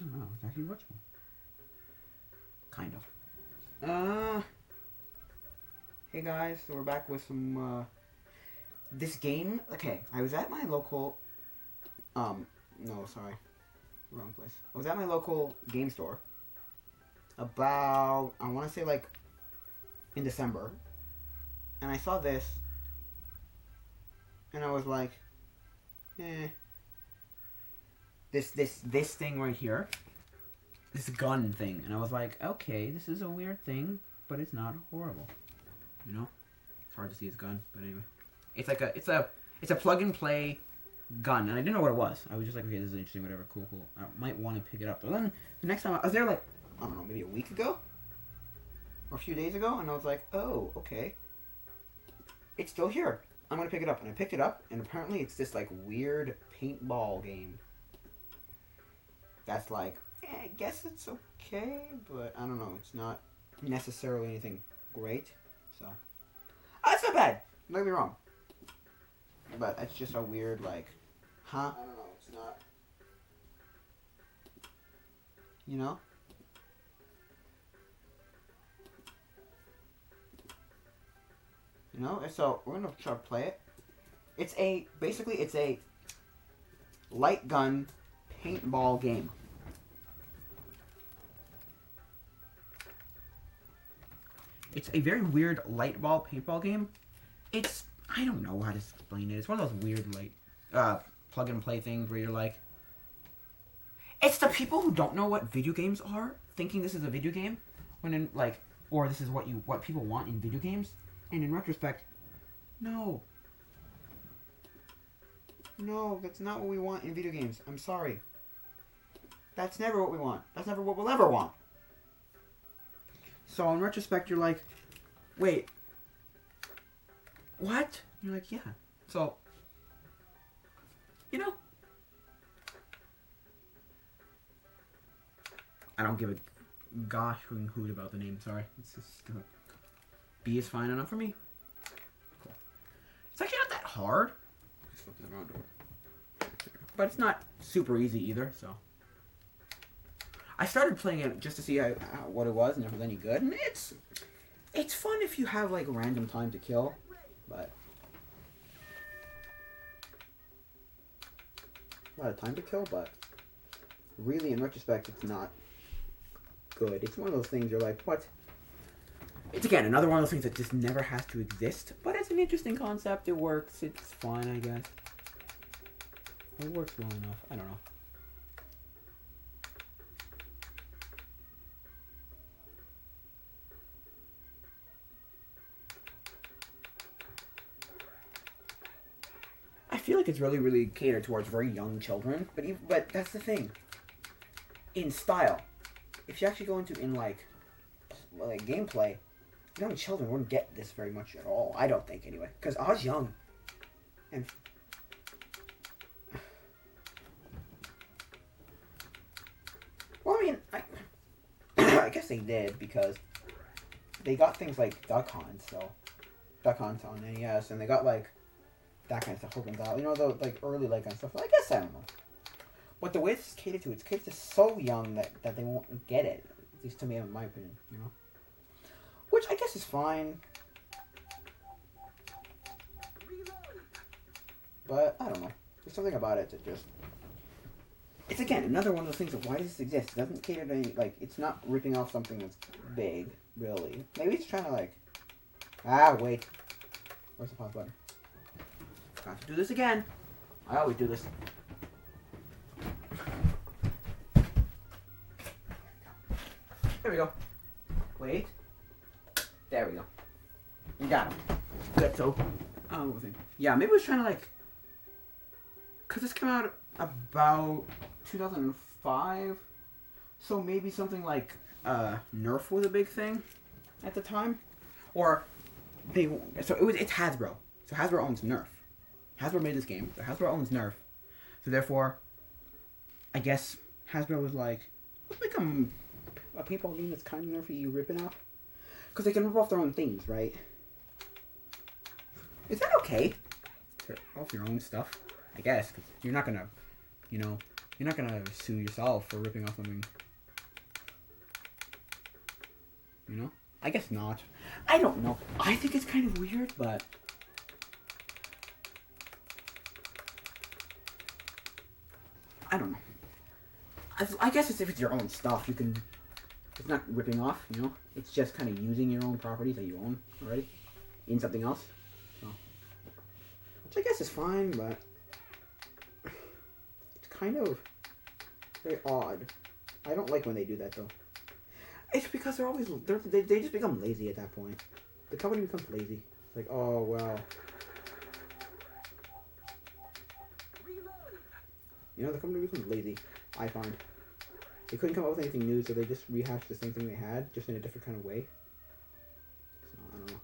Wow, it's actually watchable. Kind of. Hey guys, so we're back with some, this game. Okay, I was at my local, no, sorry. Wrong place. I was at my local game store about, I want to say like, in December. And I saw this. And I was like, eh. This thing right here. This gun thing. And I was like, okay, this is a weird thing, but it's not horrible. You know? It's hard to see his gun, but anyway. It's like it's a plug and play gun, and I didn't know what it was. I was just like, okay, this is interesting, whatever, cool. I might want to pick it up. But then the next time I was there, like, I don't know, maybe a week ago? Or a few days ago, and I was like, oh, okay. It's still here. I'm gonna pick it up. And I picked it up, and apparently it's this, like, weird paintball game. That's like, I guess it's okay, but I don't know. It's not necessarily anything great, so. It's not bad. Don't get me wrong. But it's just a weird, like, huh? I don't know. It's not. You know? You know? So, we're gonna try to play it. Basically, it's a light gun paintball game. It's a very weird light ball paintball game. I don't know how to explain it. It's one of those weird, like, plug and play things where you're like, it's the people who don't know what video games are thinking this is a video game, when in, like, or this is what people want in video games, and in retrospect, no, that's not what we want in video games. I'm sorry. That's never what we want. That's never what we'll ever want. So in retrospect, you're like, wait, what? You're like, yeah. So, you know, I don't give a gosh hoot about the name. Sorry, it's just B is fine enough for me. Cool. It's actually not that hard. Just flip this around, but it's not super easy either. So. I started playing it just to see what it was and if it was any good, and it's fun if you have like random time to kill, but a lot of time to kill, but really in retrospect it's not good. It's one of those things you're like, what? It's again another one of those things that just never has to exist, but it's an interesting concept. It works. It's fun, I guess. It works well enough. I don't know. I feel like it's really catered towards very young children, but that's the thing. In style, if you actually go into like gameplay, young children wouldn't get this very much at all. I don't think anyway, because I was young, and well, I mean, I guess they did because they got things like Duck Hunt, so Duck Hunt on NES, and they got like. That kind of stuff opens out. You know, the like early like kind of stuff. I guess I don't know. But the way it's catered to, it's catered to so young that they won't get it. At least to me, in my opinion. You know, which I guess is fine. But I don't know. There's something about it that just. It's again another one of those things of why does this exist? It doesn't cater to any like. It's not ripping off something that's big, really. Maybe it's trying to like. Wait. Where's the pause button? Got to do this again. I always do this. There we go. Wait. There we go. You got him. Good, so. Yeah, maybe I was trying to like. Because this came out about 2005. So maybe something like Nerf was a big thing at the time. Or. It's Hasbro. So Hasbro owns Nerf. Hasbro made this game, so Hasbro owns Nerf. So therefore, I guess Hasbro was like, let's make a paintball game that's kind of Nerfy, you ripping off? Because they can rip off their own things, right? Is that okay? To rip off your own stuff? I guess, because you're not going to, you know, You're not gonna sue yourself for ripping off something. You know? I guess not. I don't know. I think it's kind of weird, but... I don't know. I guess it's if it's your own stuff, you can... It's not ripping off, you know? It's just kind of using your own properties that you own already in something else. So, which I guess is fine, but... It's kind of very odd. I don't like when they do that, though. It's because they're always... They just become lazy at that point. The company becomes lazy. It's like, oh, well... You know, the company becomes lazy, I find. They couldn't come up with anything new, so they just rehashed the same thing they had, just in a different kind of way. So, I don't know.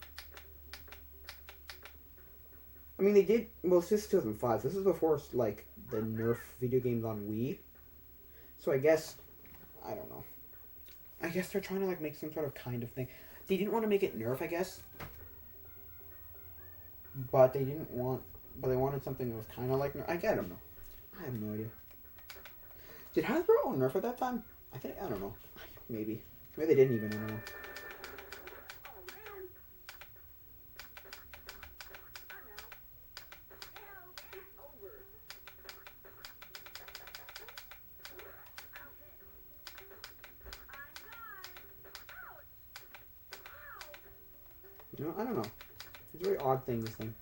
I mean, they did... Well, it's just 2005. This is before, like, the Nerf video games on Wii. So I guess... I don't know. I guess they're trying to, like, make some sort of kind of thing. They didn't want to make it Nerf, I guess. But they didn't want... But they wanted something that was kind of like Nerf. I don't know. I have no idea. Did Hasbro own Nerf at that time? I don't know. Maybe. Maybe they didn't even, I don't know. You know, I don't know. It's a very odd thing, this thing.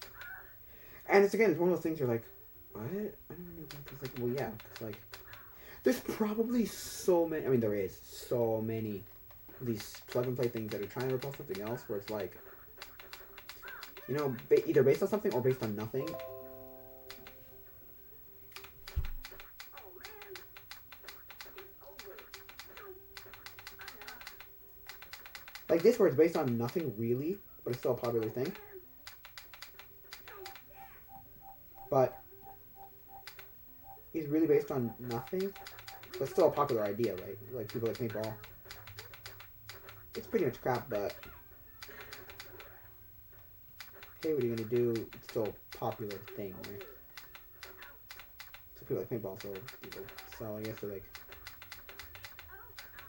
And it's, again, it's one of those things you're like, what? I don't know. It's like, well, yeah. It's like, there's probably so many, I mean, there is so many of these plug-and-play things that are trying to replace something else, where it's like, you know, either based on something or based on nothing. Like this, where it's based on nothing really, but it's still a popular thing. But it's really based on nothing, but still a popular idea, right? Like people like paintball. It's pretty much crap, but hey, what are you gonna do? It's still a popular thing, right? So people like paintball, so I guess they're like,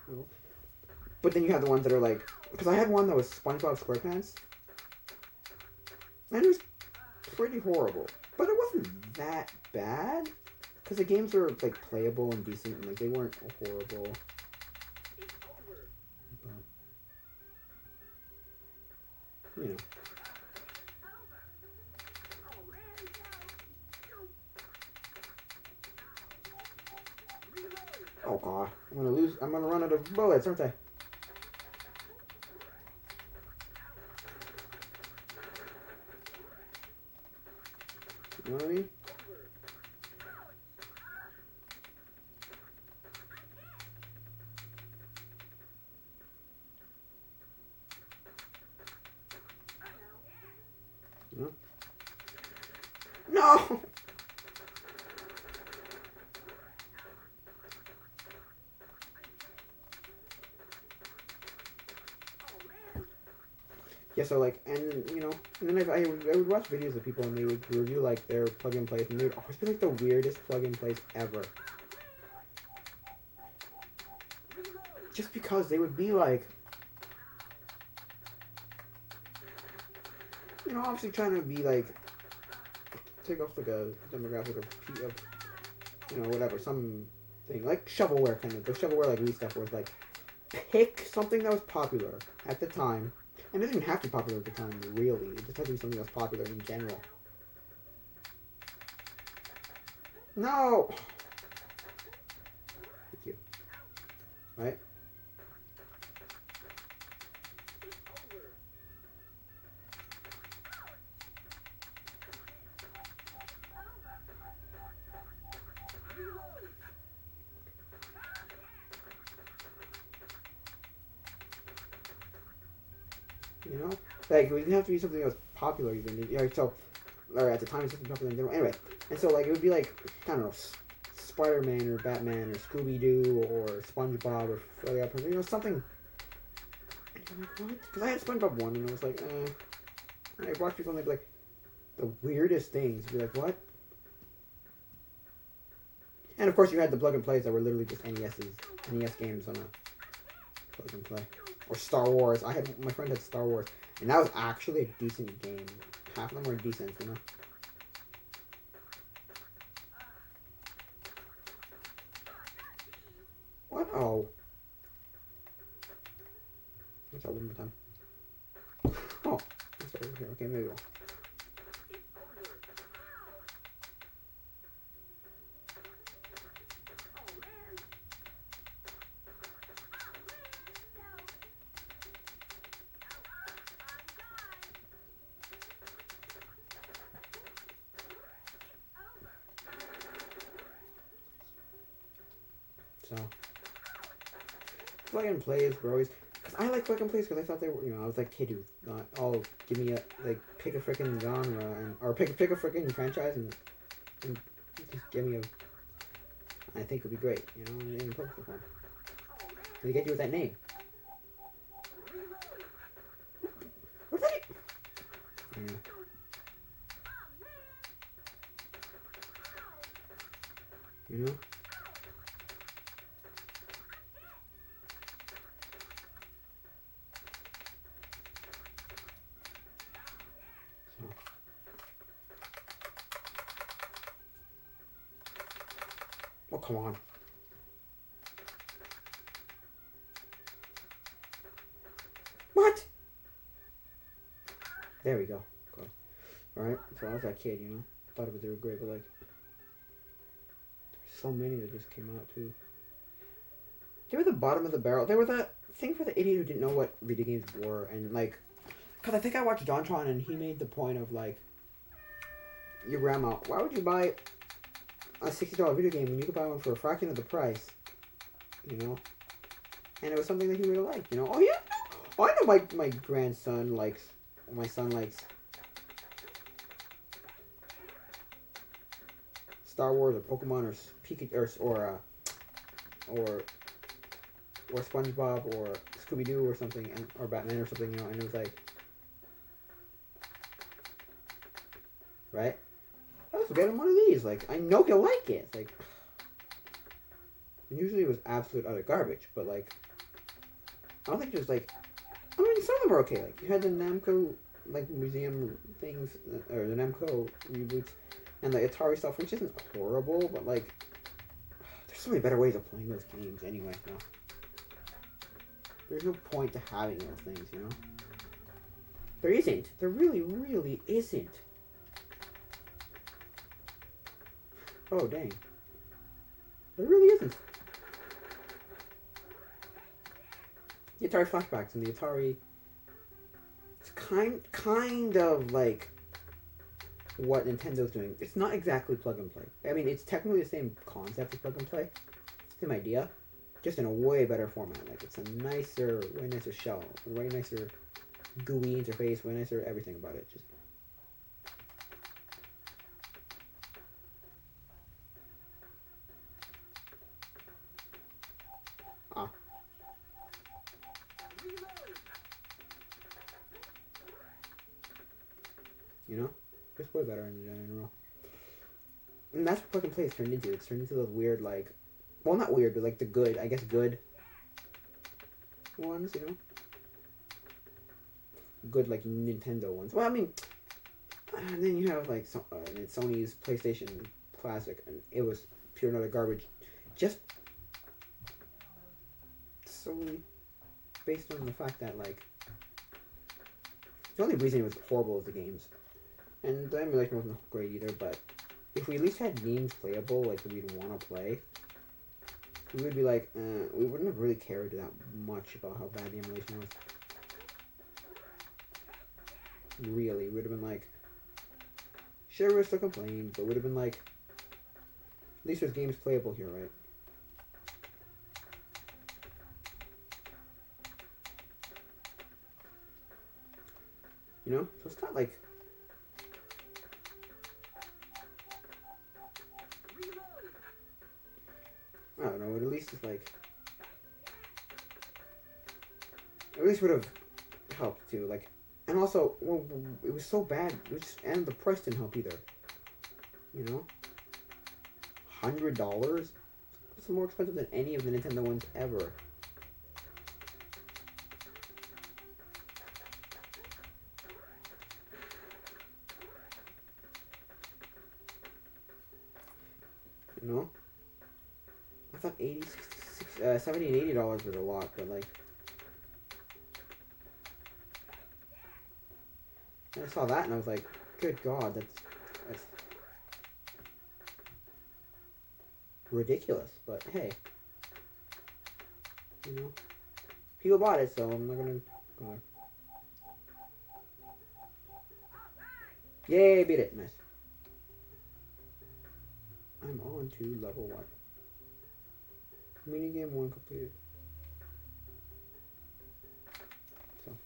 well. But then you have the ones that are like, because I had one that was SpongeBob SquarePants, and it was pretty horrible, but it wasn't that bad. Because the games were, like, playable and decent, and, like, they weren't horrible. But, you know. Oh, God. I'm gonna run out of bullets, aren't I? You know what I mean? No! Yeah, so like, and you know, and then I would watch videos of people and they would review like their plug and plays, and they would always be like the weirdest plug and plays ever. Just because they would be like, you know, obviously trying to be like, take off like a demographic of you know, whatever, something like shovelware kind of, the shovelware like Wii stuff, where it's like, pick something that was popular at the time. And it doesn't have to be popular at the time, really. It just has to be something that's popular in general. No! Thank you. Right? You know? Like, it didn't have to be something that was popular even. So, or at the time, it's something popular in general. Anyway, and so, like, it would be like, I don't know, Spider-Man or Batman or Scooby-Doo or SpongeBob or Freddy Upper, you know, something. And I'm like, what? Because I had SpongeBob 1 and I was like, eh. And I watched people and they'd be like, the weirdest things. Be like, what? And of course, you had the plug and plays that were literally just NES games on a plug and play. Or Star Wars. My friend had Star Wars, and that was actually a decent game. Half of them were decent, you know. What? Oh. Let's try one more time. Oh, let's start over here. Okay, maybe we'll. So, plug and plays were always, because I like plug and plays because I thought they were, you know, I was like kid who thought, oh, give me a, like, pick a freaking genre, or pick a freaking franchise and just give me a, I think it would be great, you know, in Pokemon form. They get you with that name. What's that? Yeah. You know? Oh, come on. What? There we go. Good. Alright, so I was that kid, you know. Thought they were great, but like, there's so many that just came out too. They were the bottom of the barrel. They were that thing for the idiot who didn't know what video games were, and like, because I think I watched Dontron and he made the point of like, your grandma, why would you buy a $60 video game when you could buy one for a fraction of the price, you know? And it was something that he really liked, you know? Oh yeah, oh, I know my grandson likes, my son likes Star Wars or Pokemon or Pikachu or SpongeBob or Scooby-Doo or something, and, or Batman or something, you know? And it was like, right? Let's get him one of these. Like, I know he'll like it. It's like, and usually it was absolute utter garbage, but like, I don't think there's like, I mean, some of them are okay. Like, you had the Namco, like, museum things, or the Namco reboots, and the Atari stuff, which isn't horrible, but like, there's so many better ways of playing those games anyway, you know? There's no point to having those things, you know? There isn't. There really, really isn't. Oh, dang. There really isn't. The Atari flashbacks and the Atari... It's kind of like what Nintendo's doing. It's not exactly plug and play. I mean, it's technically the same concept as plug and play. Same idea. Just in a way better format. Like, it's a nicer, way nicer shell. A way nicer GUI interface. Way nicer everything about it. Just... You know? Just way better in general. And that's what plug and play has turned into. It's turned into those weird, like... Well, not weird, but like the good, I guess good ones, you know? Good, like, Nintendo ones. Well, I mean... And then you have, like, Sony's PlayStation Classic, and it was pure and utter garbage. Just solely based on the fact that, like... The only reason it was horrible was the games. And the emulation wasn't great either, but if we at least had games playable, like, that we'd want to play, we would be like, we wouldn't have really cared that much about how bad the emulation was. Really, we would have been like, sure, we're still complaining, but would have been like, at least there's games playable here, right? You know? So it's not like... I don't know, it at least is like... At least would have helped too, like... And also, well, it was so bad, and the price didn't help either. You know? $100? It's more expensive than any of the Nintendo ones ever. You know? I thought $70 and $80 was a lot, but like... I saw that and I was like, good God, that's ridiculous, but hey. You know? People bought it, so I'm not gonna go on. Yay, beat it. Nice. I'm on to level 1. Minigame 1 completed. So.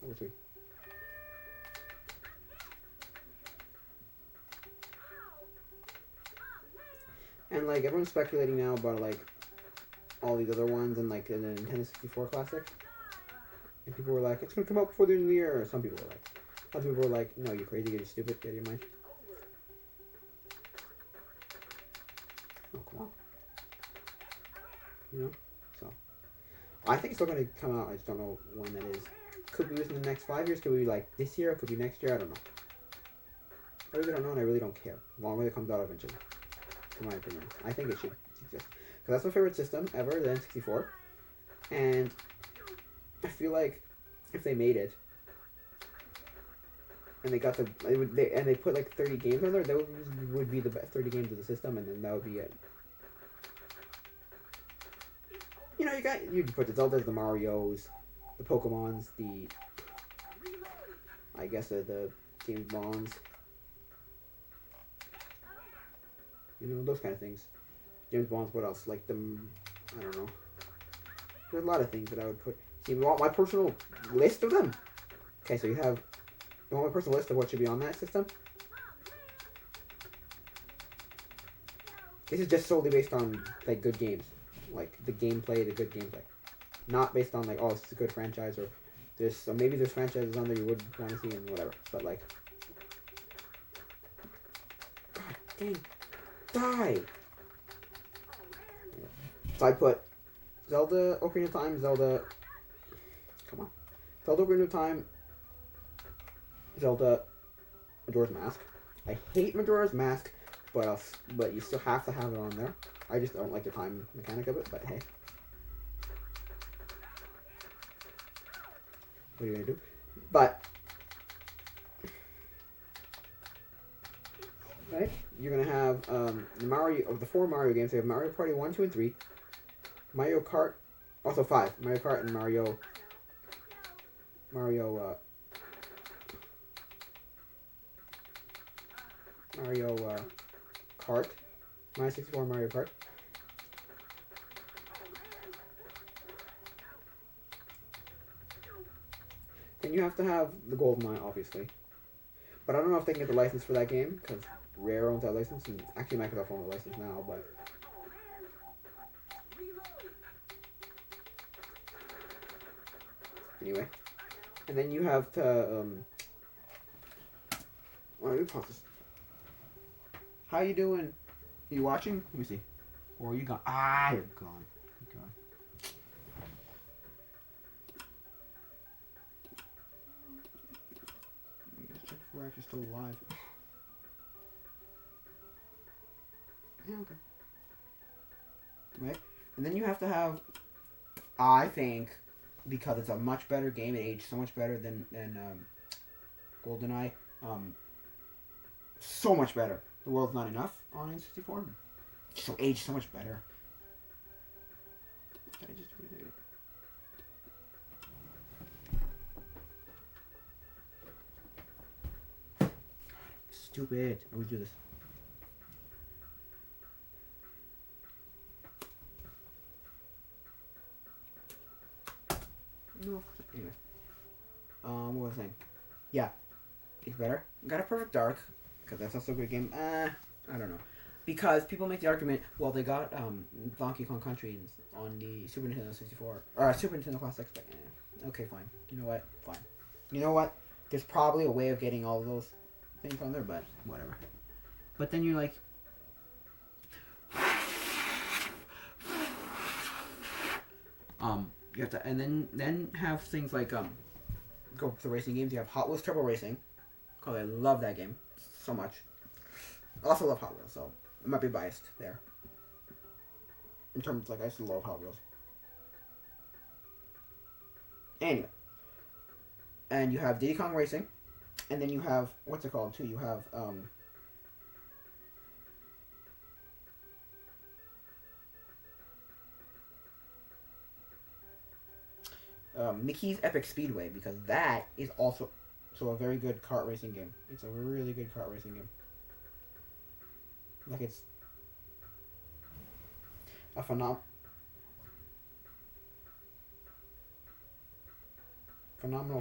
Level 3. And like everyone's speculating now about like all these other ones and like the Nintendo 64 Classic. And people were like, it's gonna come out before the end of the year. Or some people were like, other people were like, no, you're crazy, you're stupid, get out of your mind. Oh, come on. You know? So. I think it's still gonna come out, I just don't know when that is. Could be within the next 5 years, could be like this year, could be next year, I don't know. I really don't know and I really don't care. As long as it comes out eventually. In my opinion. I think it should exist. Because that's my favorite system ever, the N64. And I feel like if they made it and they got they put like 30 games on there, that would be the best 30 games of the system, and then that would be it. You know, you put the Zeldas, the Marios, the Pokemons, I guess the James Bonds. You know, those kind of things. James Bonds, what else? Like them, I don't know. There's a lot of things that I would put. See, you want my personal list of them? Okay, so you want my personal list of what should be on that system? This is just solely based on, like, good games. Like, the gameplay, the good gameplay. Not based on, like, oh, this is a good franchise, or maybe there's franchises on there you would want to see and whatever. But, like... God dang. Die! So I put Zelda Ocarina of Time, Zelda Ocarina of Time, Zelda Majora's Mask. I hate Majora's Mask, but you still have to have it on there. I just don't like the time mechanic of it, but hey. What are you gonna do? But right, you're gonna have the 4 Mario games. You have Mario Party 1, 2, and 3. Mario Kart, also 5. Mario Kart and Mario Kart. Mario 64 Mario Kart. Then you have to have the GoldenEye, obviously. But I don't know if they can get the license for that game, because Rare owns that license, and actually Microsoft owns the license now, but... Anyway. And then you have to, let me pause this. How you doing? Are you watching? Let me see. Or are you gone? Ah, you're gone. You're gone. Let's check if we're actually still alive. Yeah, okay. Right? And then you have to have, I think, because it's a much better game, it aged so much better than GoldenEye. So much better. The World's Not Enough on N64. So aged so much better. Did I just do it? Stupid. I always do this. No, anyway. What was I saying? Yeah. It's better. Got a Perfect Dark, because that's also a good game. I don't know. Because people make the argument, well, they got Donkey Kong Country on the Super Nintendo 64, or Super Nintendo Classic, but okay, fine. You know what? Fine. You know what? There's probably a way of getting all of those things on there, but whatever. But then you're like, you have to, and then have things like go to racing games. You have Hot Wheels Turbo Racing. Cause I love that game so much. I also love Hot Wheels, so I might be biased there. In terms of, like, I used to love Hot Wheels. Anyway. And you have Diddy Kong Racing. And then you have, what's it called too? You have, Mickey's Epic Speedway, because that is also a very good kart racing game. It's a really good kart racing game. Like, it's a phenomenal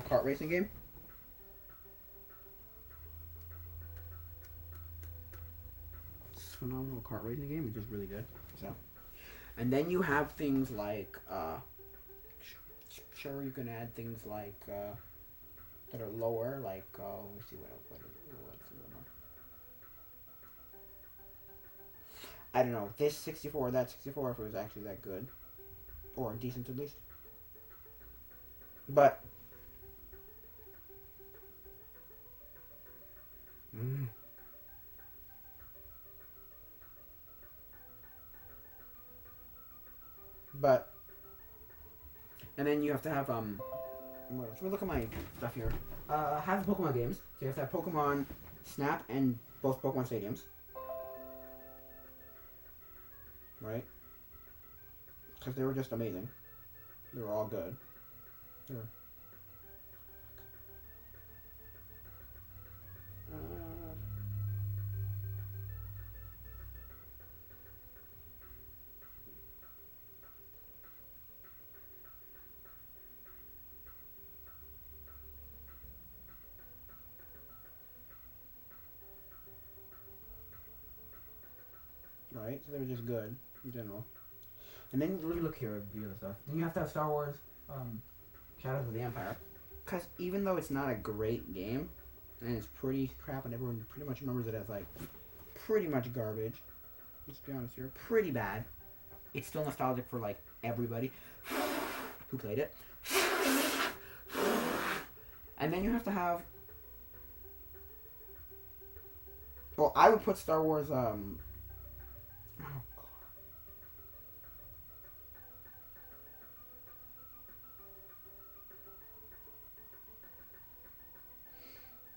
kart racing game. It's a phenomenal kart racing game, which is really good. So, and then you have things like, sure, you can add things like that are lower, like let's see what else. I don't know, this 64 or that 64, if it was actually that good, or decent at least. But and then you have to have let me look at my stuff here. Have the Pokemon games. So you have to have Pokemon Snap and both Pokemon Stadiums. Right? Because they were just amazing. They were all good. They were... Right? So they were just good in general. And then let me look here at the other stuff. Then you have to have Star Wars Shadows of the Empire. Because even though it's not a great game, and it's pretty crap, and everyone pretty much remembers it as like pretty much garbage. Let's be honest here, pretty bad. It's still nostalgic for like everybody who played it. And then you have to have. Well, I would put Star Wars.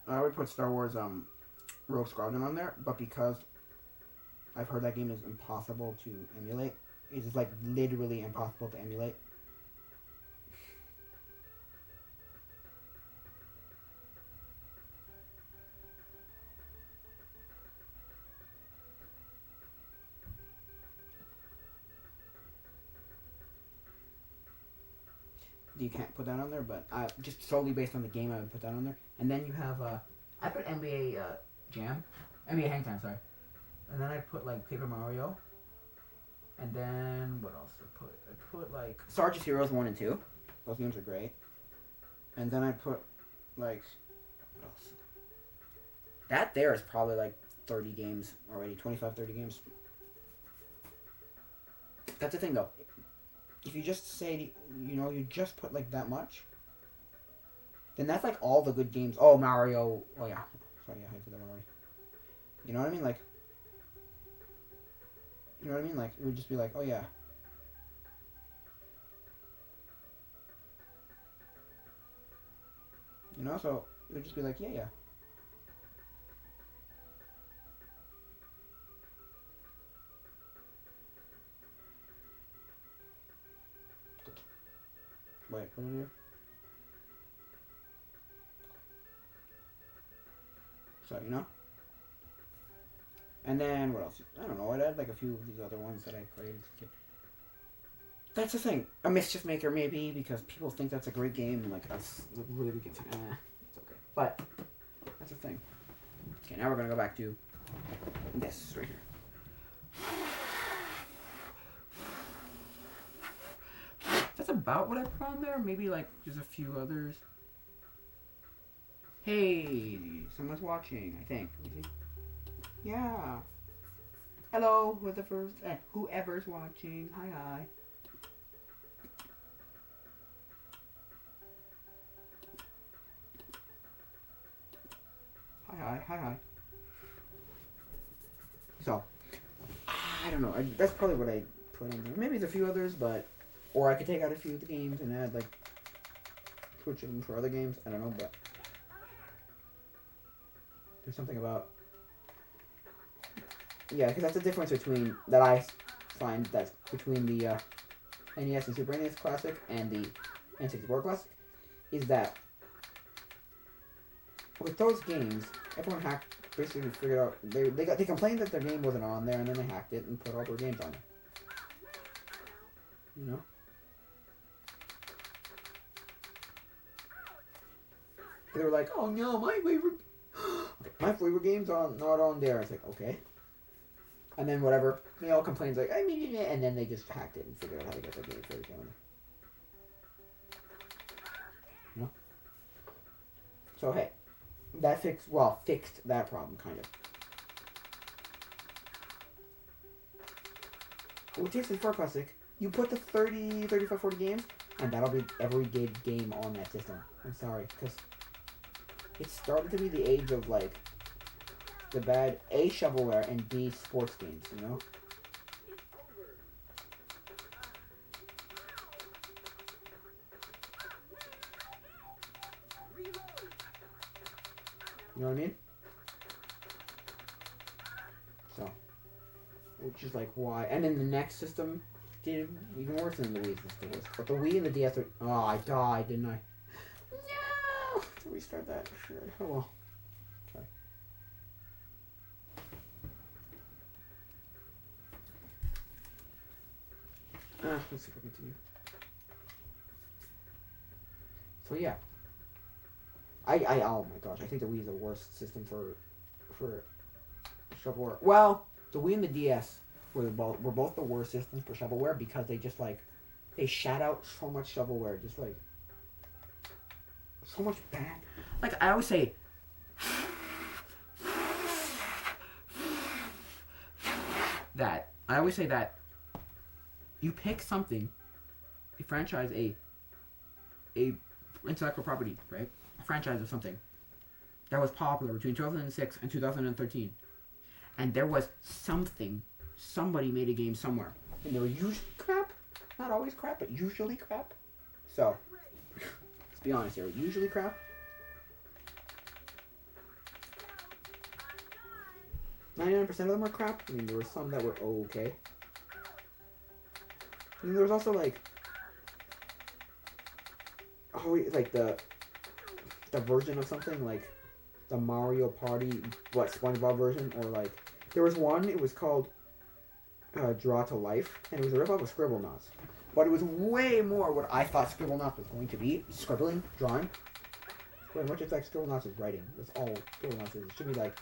I would put Star Wars Rogue Squadron on there, but because I've heard that game is impossible to emulate, it's just like literally impossible to emulate. You can't put that on there, but just solely based on the game, I would put that on there. And then you have, I put NBA Jam, NBA Hang Time, sorry. And then I put like Paper Mario. And then what else did I put? I put like Sarge's Heroes 1 and 2. Those games are great. And then I put like what else? That there is probably like 30 games already, 25, 30 games. That's the thing though. If you just say, you just put like that much, then that's like all the good games. Oh, Mario. Oh, yeah. Sorry, yeah, I did that already. You know what I mean? Like, Like, it would just be like, oh, yeah. So it would just be like, yeah. Wait, what did I do? So, And then, what else? I don't know, I'd add like a few of these other ones that I created. That's the thing. A Mischief Maker, maybe, because people think that's a great game, and like, that's a really good game. It's okay. But, that's the thing. Okay, now we're going to go back to this right here. That's about what I put on there. Maybe like just a few others. Hey, someone's watching, I think. Let me see. Yeah. Hello, whoever's watching. Hi, hi. Hi, hi, hi, hi. So, I don't know. That's probably what I put in there. Maybe there's a few others, but or I could take out a few of the games and add like switch them for other games. I don't know, but there's something about yeah, because that's the difference between that I find that's between the NES and Super NES Classic and the N64 Classic is that with those games, everyone hacked basically figured out they complained that their game wasn't on there and then they hacked it and put all their games on there. You know? They were like, oh no, my favorite game's not on there. It's like, okay. And then whatever, they all complains like, and then they just hacked it and figured out how to get their game favorite game on there. You know? So hey, that fixed that problem kind of. With N64 Classic, you put the 30, 35, 40 games, and that'll be every good game on that system. I'm sorry, because it started to be the age of like the bad A shovelware and B sports games, you know? You know what I mean? So, which is like why. And then the next system did even worse than the Wii system was. But the Wii and the DS are. Oh, I died, didn't I? No! Restart that. Sure. Oh well. Try. Let's see if I continue. So yeah. Oh my gosh, I think the Wii is the worst system for shovelware. Well, the Wii and the DS were both the worst systems for shovelware because they just like they shat out so much shovelware, just like so much bad. Like I always say, that you pick something, a franchise, a intellectual property, right? A franchise of something that was popular between 2006 and 2013, and there was somebody made a game somewhere, and they were usually crap, not always crap, but usually crap. So, let's be honest here, usually crap. 99% of them were crap. I mean, there were some that were okay. And there was also like, like the version of something like the Mario Party, SpongeBob version, or like there was one. It was called Draw to Life, and it was a ripoff of Scribblenauts, but it was way more what I thought Scribblenauts was going to be: scribbling, drawing. Very much it's like Scribblenauts is writing. That's all Scribblenauts is. It should be like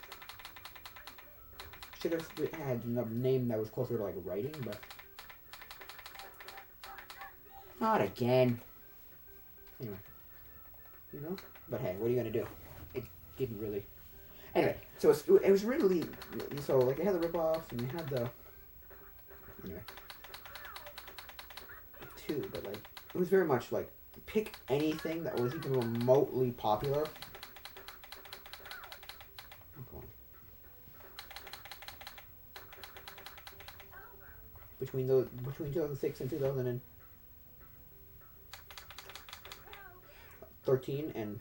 should have had a name that was closer to like writing, but not again. Anyway, you know. But hey, what are you gonna do? It didn't really. Anyway, so it was really so like they had the ripoffs and they had the anyway too, but like it was very much like pick anything that was even remotely popular. Between 2006 and 2013, and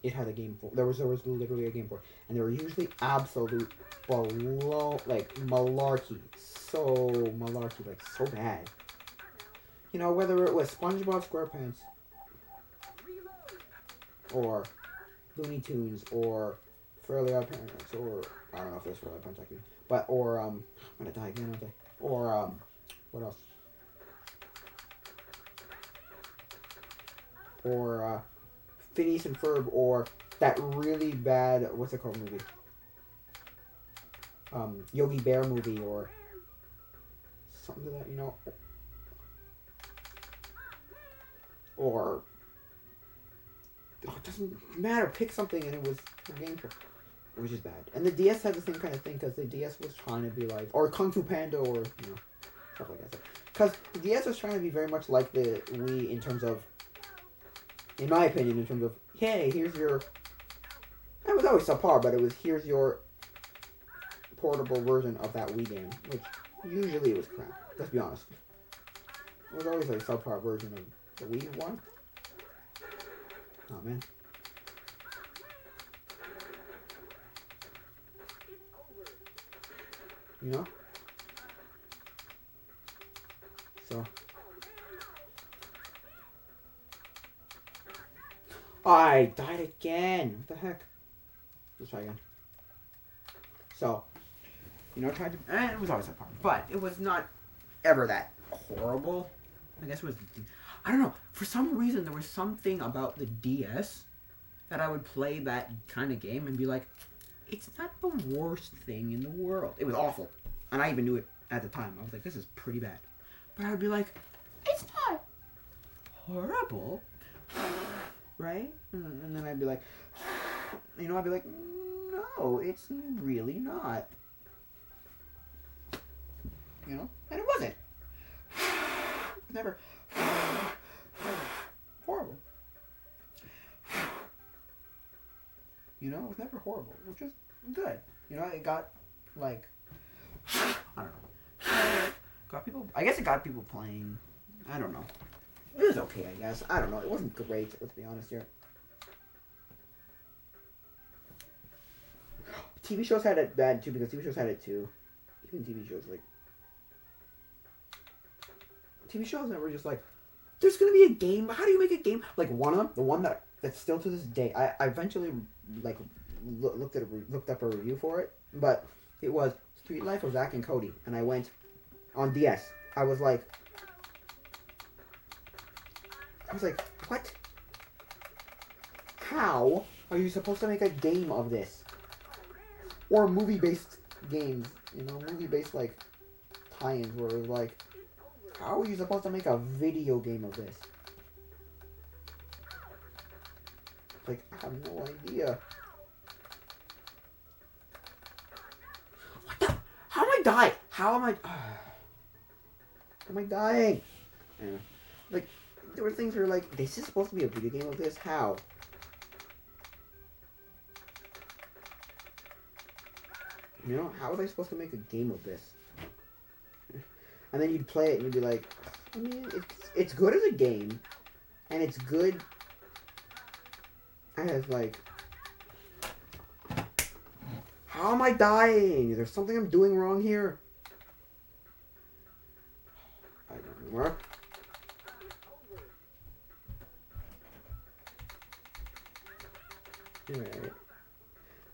it had a game for. There was literally a game for, and they were usually absolute malarkey, like so bad. You know, whether it was SpongeBob SquarePants, or Looney Tunes, or Fairly Odd Parents, or I don't know if there's Fairly Odd Parents actually, but I'm gonna die again, aren't I? Or what else? Or Phineas and Ferb, or that really bad what's it called movie? Yogi Bear movie, or something to that, you know. Or it doesn't matter. Pick something, and it was a game for. which is bad. And the DS had the same kind of thing because the DS was trying to be like, or Kung Fu Panda, or stuff like that. Because the DS was trying to be very much like the Wii in terms of, in my opinion, in terms of, hey, here's your. It was always subpar, but it was here's your portable version of that Wii game, which usually was crap. Let's be honest. It was always a subpar version of the Wii one. Oh man. You know? So. I died again. What the heck? Let's try again. So, tried to. It was always a part, but it was not ever that horrible. I guess it was. I don't know. For some reason, there was something about the DS that I would play that kind of game and be like, it's not the worst thing in the world. It was awful. And I even knew it at the time. I was like, this is pretty bad. But I would be like, it's not horrible. Right? And then I'd be like, I'd be like, no, it's really not. And it wasn't. It's never horrible. It was never horrible, which is good. It got, like, I don't know. I guess it got people playing. I don't know. It was okay, I guess. I don't know. It wasn't great, let's be honest here. TV shows had it bad, too, because TV shows had it, too. Even TV shows, like... TV shows that were just like, there's gonna be a game. How do you make a game? Like, one of them, the one that's still to this day, I eventually, like, looked up a review for it, but it was Street Life of Zack and Cody, and I went on DS. I was like, what? How are you supposed to make a game of this? Or movie-based games, movie-based, like, tie-ins where it was like, how are you supposed to make a video game of this? Like, I have no idea. What the? How am I dying? How am I... How am I dying? Anyway, like, there were things where, like, this is supposed to be a video game of this? How? How was I supposed to make a game of this? And then you'd play it and you'd be like, I mean, it's good as a game, and it's good as, like, how am I dying? Is there something I'm doing wrong here? I don't know. Anyway,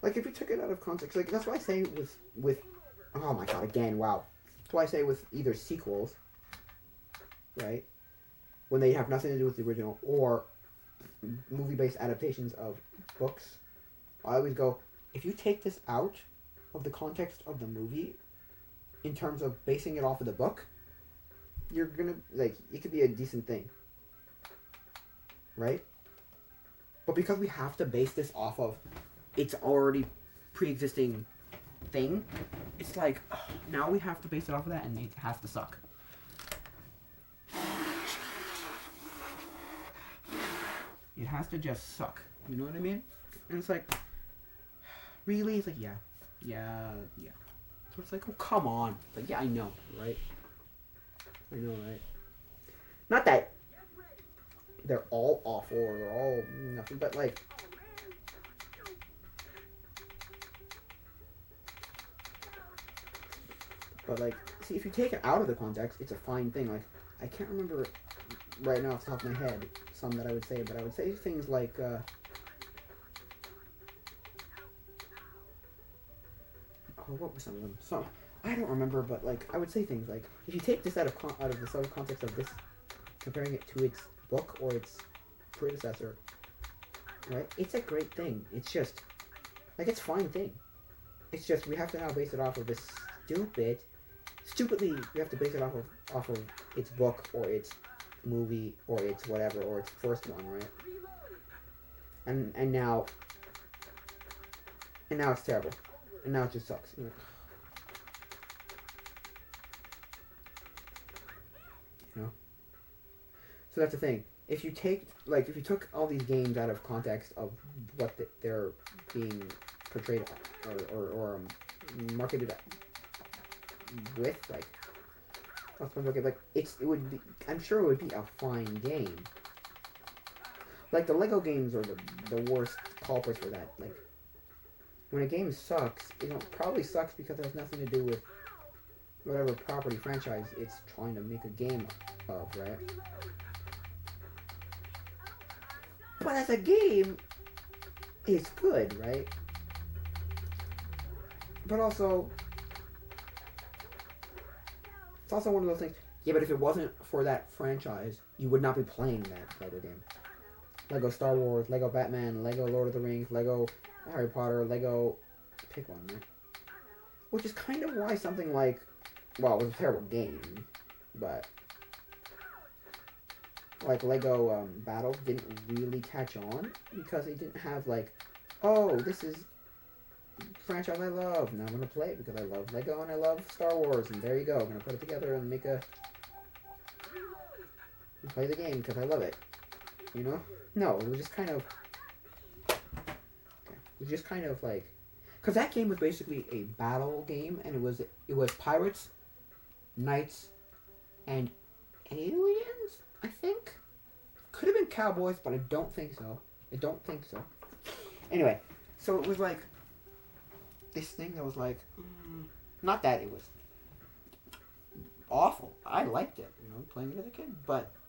like, if you took it out of context, like, that's why I say with oh my god, again, wow. That's why I say with either sequels, right, when they have nothing to do with the original, or movie-based adaptations of books, I always go, if you take this out of the context of the movie, in terms of basing it off of the book, you're gonna, like, it could be a decent thing, right? But because we have to base this off of its already pre-existing thing, it's like, now we have to base it off of that, and it has to suck. It has to just suck. You know what I mean? And it's like, really? It's like, yeah. So it's like, oh, come on. Like, yeah, I know, right? I know, right? Not that they're all awful or they're all nothing, but like, see, if you take it out of the context, it's a fine thing. Like, I can't remember right now off the top of my head some that I would say, but I would say things like, oh, what were some of them? Some, I don't remember, but like, I would say things like, if you take this out of the sort of context of this, comparing it to its book or its predecessor, right? It's a great thing. It's just, like, it's a fine thing. It's just, we have to now base it off of this stupidly, we have to base it off of its book or its movie or its whatever, or its first one, right? And now, and now it's terrible, and now it just sucks. You know. So that's the thing. If you took all these games out of context of what they're being portrayed or marketed with, it would be. I'm sure it would be a fine game. Like the Lego games are the worst culprits for that. Like when a game sucks, it probably sucks because it has nothing to do with whatever property franchise it's trying to make a game of, right? But as a game, it's good, right? But also, it's also one of those things. Yeah, but if it wasn't for that franchise, you would not be playing that Lego game. Lego Star Wars, Lego Batman, Lego Lord of the Rings, Lego Harry Potter, Lego... Pick one, man. Which is kind of why something like... Well, it was a terrible game, but... Like Lego Battles didn't really catch on because it didn't have like, oh, this is franchise I love, and I'm gonna play it because I love Lego and I love Star Wars, and there you go. I'm gonna put it together and play the game because I love it. You know? No, it was just kind of. Okay. It was just kind of like, because that game was basically a battle game, and it was pirates, knights, and aliens. I think could have been cowboys, but I don't think so. Anyway, so it was like this thing that was like, not that it was awful. I liked it, playing it as a kid,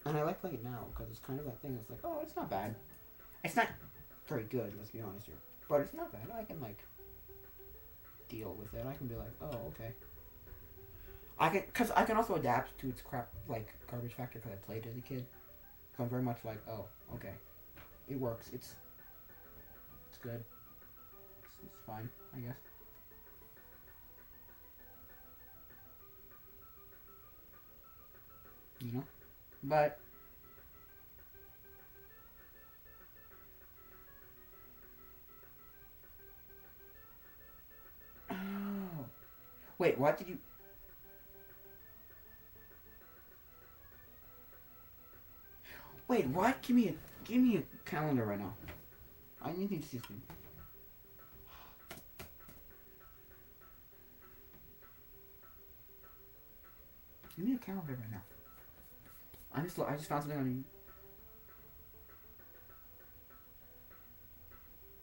and I like playing it now because it's kind of that thing. It's like, oh, it's not bad. It's not very good, let's be honest here, but it's not bad. I can like deal with it. I can be like, oh, okay. Because I can also adapt to its crap, like, garbage factor because I played as a kid. So I'm very much like, oh, okay. It works. It's good. It's fine, I guess. But... Oh. Wait, what did you... Wait, what? Give me a calendar right now. I need to see something. Give me a calendar right now. I just found something on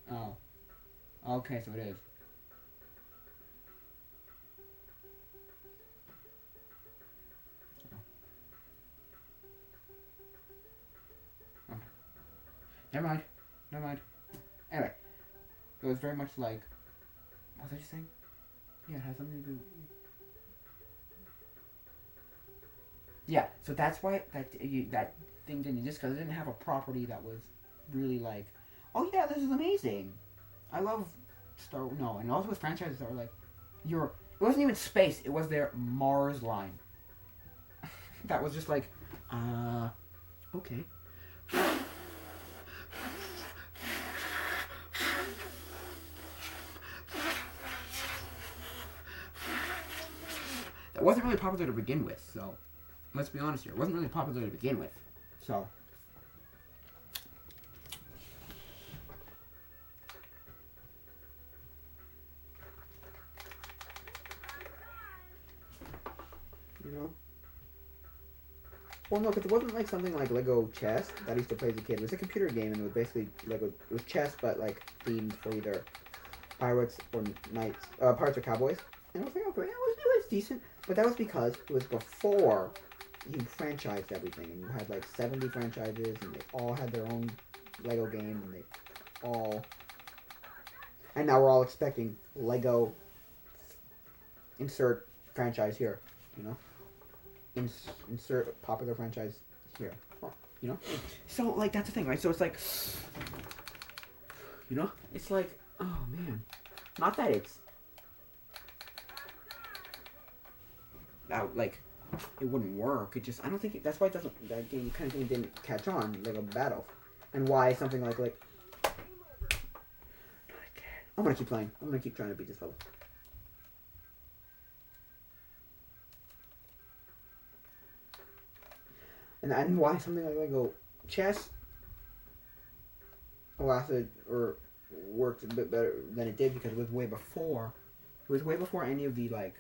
you. Oh. Okay, so it is. Never mind. Anyway, it was very much like, what was I just saying? Yeah, it has something to do. Yeah, so that's why that thing didn't exist, because it didn't have a property that was really like, oh yeah, this is amazing. I love No, and also with franchises that were like, it wasn't even space. It was their Mars line. That was just like, okay. That wasn't really popular to begin with, so let's be honest here. It wasn't really popular to begin with, so. Well, no, because it wasn't like something like Lego Chess that I used to play as a kid. It was a computer game, and it was basically Lego. It was chess, but like themed for either pirates or knights, pirates or cowboys. And I was like, okay, it was decent, but that was because it was before you franchised everything, and you had like 70 franchises, and they all had their own Lego game, and and now we're all expecting Lego. Insert franchise here, insert popular franchise here, so like that's the thing, right? So it's like, it's like, oh man, not that it's like it wouldn't work. It just, I don't think that's why that game kind of thing didn't catch on, like a battle, and why something like I'm gonna keep playing. I'm gonna keep trying to beat this level. And why something like Lego chess lasted or worked a bit better than it did because it was way before. It was way before any of the like.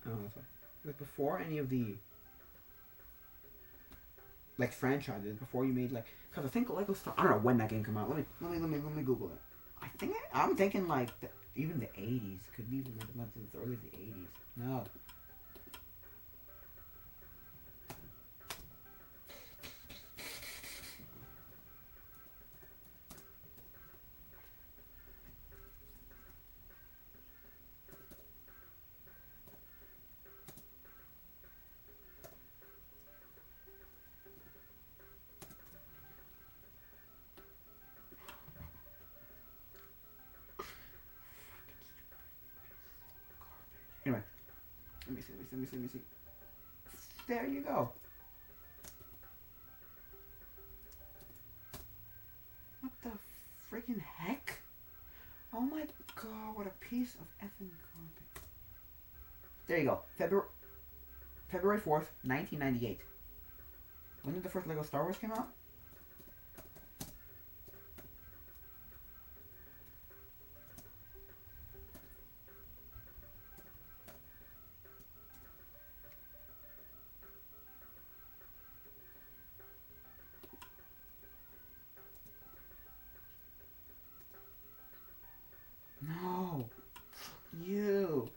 I don't know. It was before any of the like franchises. Before you made like, because I think Lego Star. I don't know when that game came out. Let me Google it. I'm thinking like even the 80s. Could be even like the early the 80s. No. Anyway, let me see. There you go. What the freaking heck? Oh my god, what a piece of effing garbage. There you go. February 4th, 1998. When did the first Lego Star Wars come out? No. You.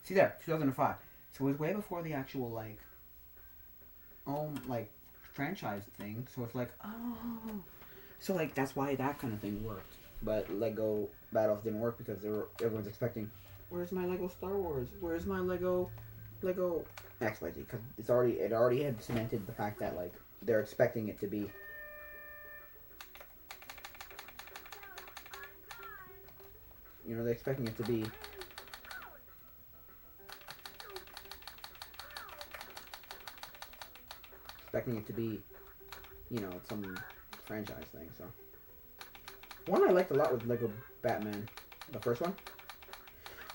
See there, 2005. So it was way before the actual like like franchise thing. So it's like, oh. So like that's why that kind of thing worked. But Lego Battles didn't work because everyone's expecting, where's my Lego Star Wars? Where's my Lego XYZ? Because it already had cemented the fact that like they're expecting it to be. They're expecting it to be. Expecting it to be, some franchise thing. So one I liked a lot was Lego Batman, the first one.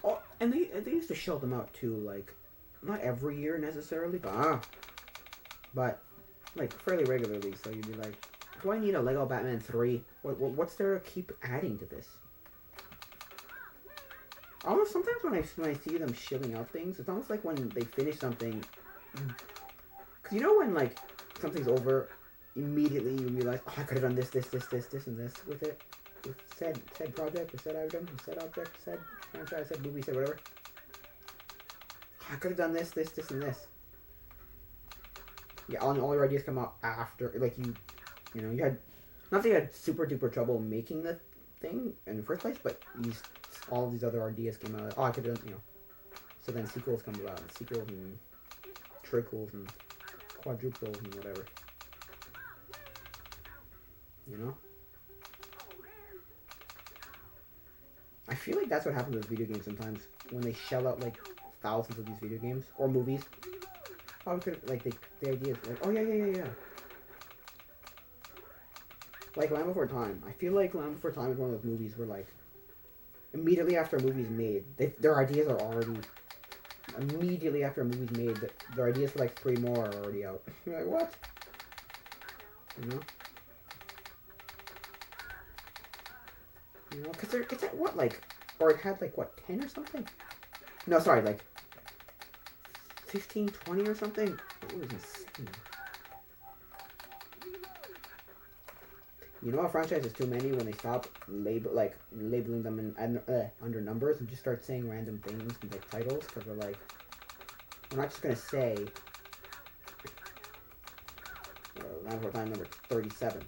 Oh, and they used to show them out too, like not every year necessarily, but like fairly regularly. So you'd be like, do I need a Lego Batman 3? What's there to keep adding to this? Almost sometimes when I see them shilling out things, it's almost like when they finish something. Cause when like something's over, immediately you realize, oh, I could have done this, and this with it, with said project, or said item, or said object, said franchise, said movie, said whatever. Oh, I could have done this, and this. Yeah, all your ideas come out after, like you had, not that you had super duper trouble making the thing in the first place, but all these other ideas came out. Oh, I could have done, So then sequels come about, sequels and triples and quadruples and whatever. I feel like that's what happens with video games sometimes when they shell out like thousands of these video games or movies. Oh, like the idea is like, oh yeah. Like Land Before Time. I feel like Land Before Time is one of those movies where like immediately after a movie's made, their ideas are already. Immediately after a movie's made, their ideas for like 3 more are already out. You're like, what? Because it's at what, like, or it had like what, 10 or something? No, sorry, like 15, 20 or something. It was insane. A franchise is too many when they stop labeling them under numbers and just start saying random things and like titles, because they're like, we're not just gonna say Land Before Time number 37.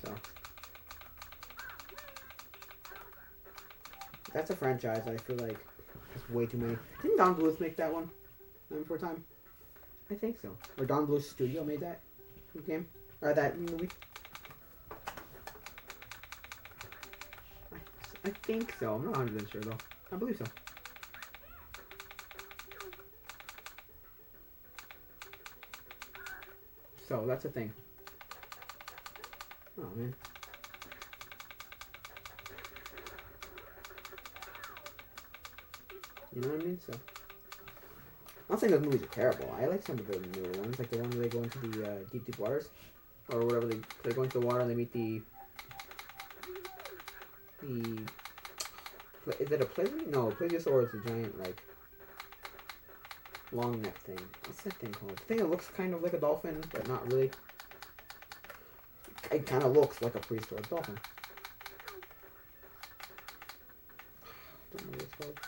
So that's a franchise I feel like there's way too many. Didn't Don Bluth make that one? before time. I think so. Or Don Bluth's studio made that game or that movie. I think so. I'm not 100% sure though. I believe so. So that's a thing. Oh man. You know what I mean? So I'm not saying those movies are terrible. I like some of the newer ones, like the one where they go into the deep waters, or whatever. They go into the water and they meet the is it a plesiosaur? No, plesiosaur is a giant like long neck thing. What's that thing called? The thing that looks kind of like a dolphin, but not really. It kind of looks like a prehistoric dolphin. Don't know what it's called.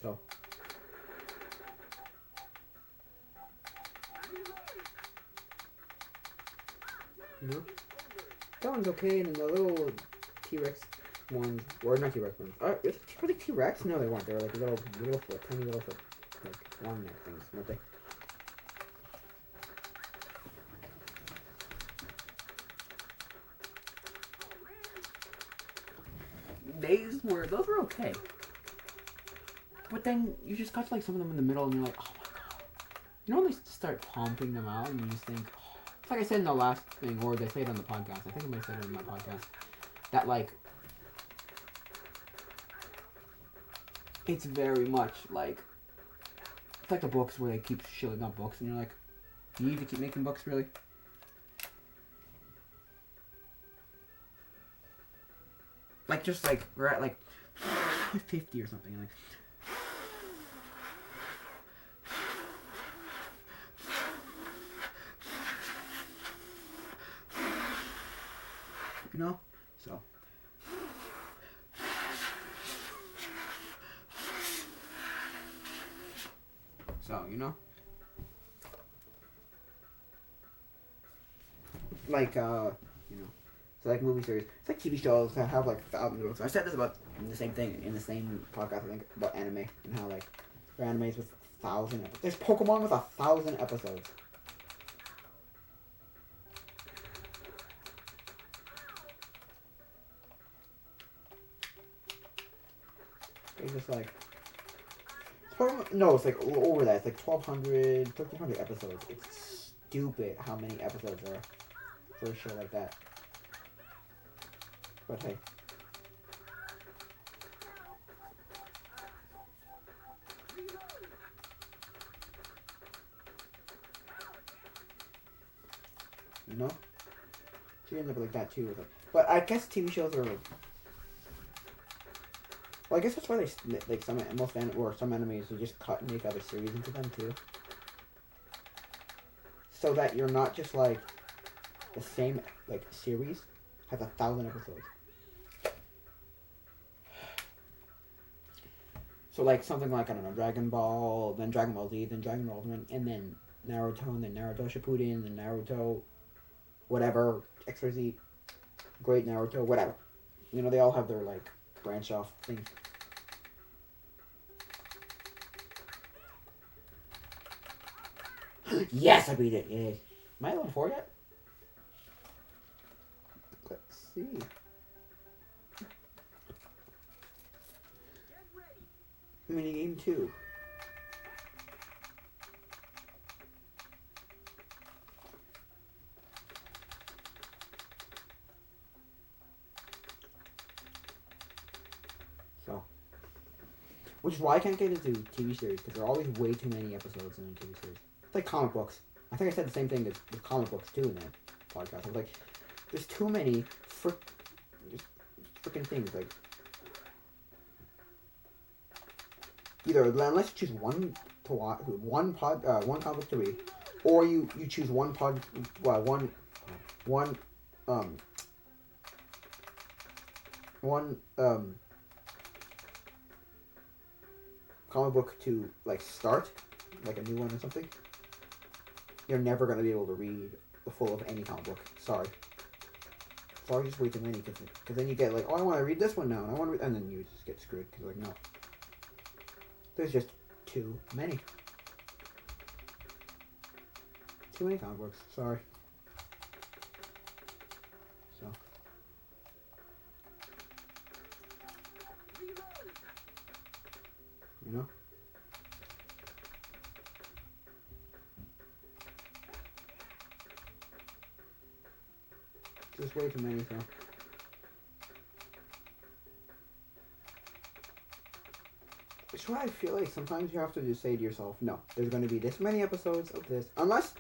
So. You know? That one's okay, and then the little T-Rex ones, or not T-Rex ones. Were they T-Rex? No, they weren't. They were like little foot, tiny little foot, like long neck things, weren't they? Those were okay. But then you just got to like some of them in the middle and you're like, oh my god. You know when they start pumping them out and you just think, oh. It's like I said in the last thing, or they say it on the podcast. I think I might have said it in my podcast. That like, it's very much like, it's like the books where they keep shilling up books and you're like, you need to keep making books really? Like just like, we're at like 50 or something like. You know? So, you know? Like, you know. So like movie series. It's like TV shows that have like thousands of books. I said this about the same thing in the same podcast, I think, about anime and how like there are animes with 1,000 episodes. There's Pokemon with 1,000 episodes. It's just like no, it's like over that. It's like 1,200, 1,300 episodes. It's stupid how many episodes there are for a show like that. But hey. You know? She ends up like that too with it. But I guess TV shows are like, well, I guess that's why they like some animes will just cut and make other series into them too, so that you're not just like the same like series has 1,000 episodes. So like something like, I don't know, Dragon Ball, then Dragon Ball Z, then Dragon Ball Ultimate, and then Naruto, and then Naruto Shippuden, then Naruto, whatever, XYZ, Great Naruto, whatever. You know, they all have their like branch off things. Yes, I beat it. Yay. Am I level 4 yet? Let's see. Minigame 2. So. Which is why I can't get into TV series, because there are always way too many episodes in a TV series. It's like comic books. I think I said the same thing with comic books too in that podcast. I was like, there's too many freaking things. Like, either unless you choose one to watch, one comic book to read, or you choose one comic book to like start, like a new one or something. You're never gonna be able to read the full of any comic book. Sorry. So I just way too many because then you get like, oh, I want to read this one now, and I want to, and then you just get screwed because like no, there's just too many. Too many comic books. Sorry. So. You know? Just way too many, so. Which is why I feel like sometimes you have to just say to yourself, no, there's going to be this many episodes of this. Unless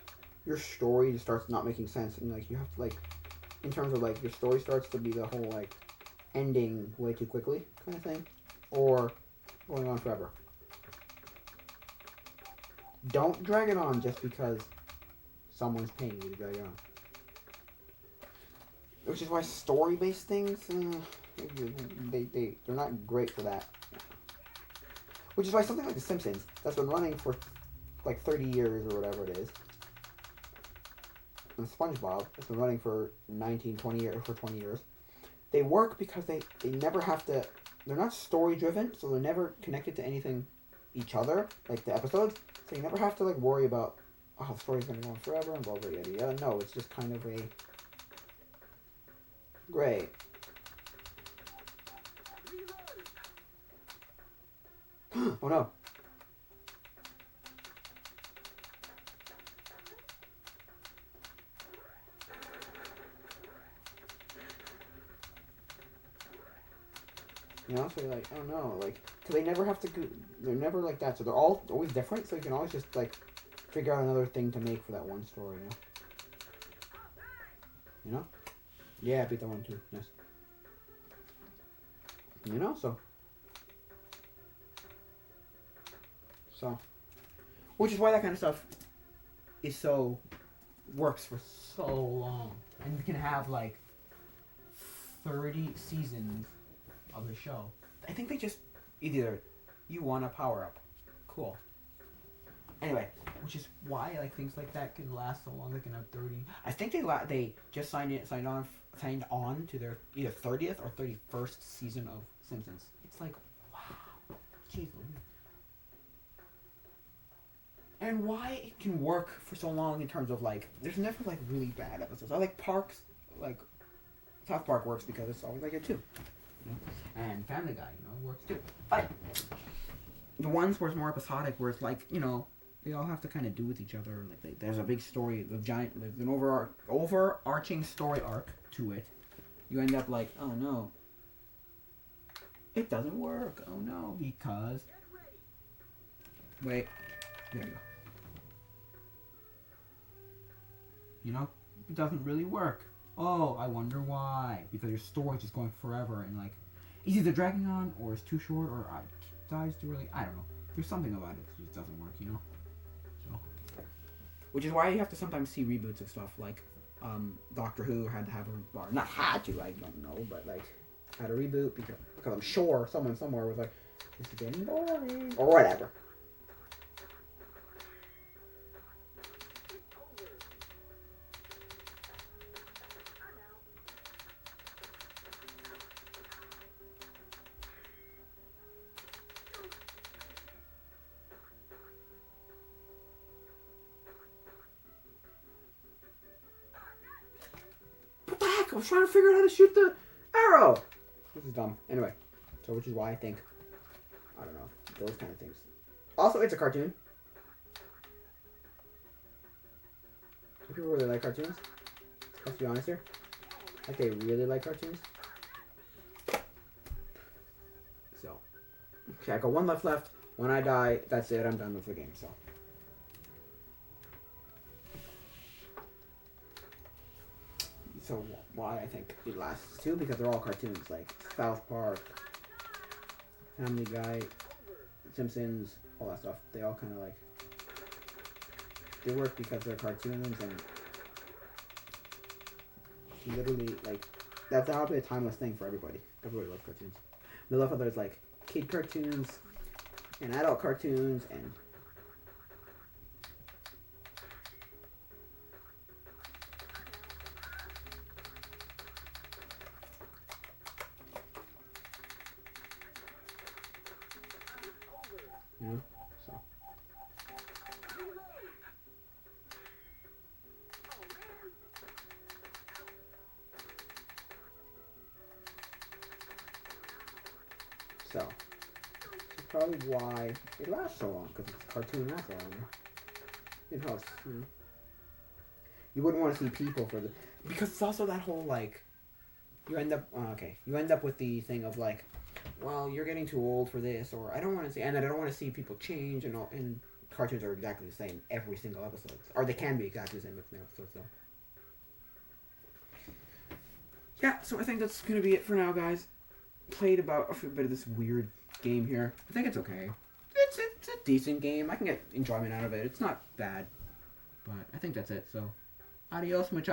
your story just starts not making sense. And like you have to like, in terms of like your story starts to be the whole like ending way too quickly kind of thing. Or going on forever. Don't drag it on just because someone's paying you to drag it on. Which is why story-based things, they're not great for that. Which is why something like The Simpsons, that's been running for like 30 years or whatever it is. And SpongeBob, that's been running for 20 years, for 20 years. They work because they never have to, they're not story-driven, so they're never connected to anything, each other, like the episodes. So you never have to like worry about, oh, the story's going to go on forever and blah, blah, yada, yada. No, it's just kind of a, great. Oh no. You know, so you're like, oh no, like, cause they never have to go, they're never like that, so they're always different, so you can always just, like, figure out another thing to make for that one story, you know? You know? Yeah, I beat that one too, nice. You know, so. Which is why that kind of stuff is so, works for so long. And you can have, like, 30 seasons of the show. I think they just, either you want a power up. Cool. Anyway, which is why like things like that can last so long. They can have 30. I think they just signed on to their either 30th or 31st season of Simpsons. It's like, wow, jeez. And why it can work for so long in terms of like, there's never like really bad episodes. I like Parks, like South Park works because it's always like it too. You know? And Family Guy, you know, works too. But the ones where it's more episodic, where it's like, you know, they all have to kind of do with each other. Like there's a big story, there's an overarching story arc to it. You end up like, oh no, it doesn't work. Oh no, because wait, there you go. You know, it doesn't really work. Oh, I wonder why. Because your story's just going forever and like, it's either dragging on or it's too short or it dies too early. I don't know. There's something about it that just doesn't work, you know? So, which is why you have to sometimes see reboots of stuff like Doctor Who had to have a, or not had to, I don't know, but like had a reboot because I'm sure someone somewhere was like, this is getting boring or whatever. I was trying to figure out how to shoot the arrow. This is dumb. Anyway, so which is why I think, I don't know, those kind of things. Also, it's a cartoon. Some people really like cartoons. Let's be honest here. Like they really like cartoons. So, okay, I got one left. When I die, that's it. I'm done with the game. So. So why I think it lasts too, because they're all cartoons, like South Park, Family Guy, Simpsons, all that stuff. They all kind of like, they work because they're cartoons, and literally like that's probably a timeless thing for everybody. Everybody loves cartoons. They love how there's like kid cartoons and adult cartoons and You know, so. So, that's probably why it lasts so long, because it's a cartoon lasts so long. It hosts, you know. You wouldn't want to see people for the, because it's also that whole like, you end up you end up with the thing of like, well, you're getting too old for this, or I don't want to see, and then I don't want to see people change, and all, and cartoons are exactly the same every single episode, or they can be exactly the same every single episode. So yeah, so I think that's gonna be it for now, guys. Played about a bit of this weird game here. I think it's okay. It's a decent game. I can get enjoyment out of it. It's not bad, but I think that's it. So, adios, muchachos.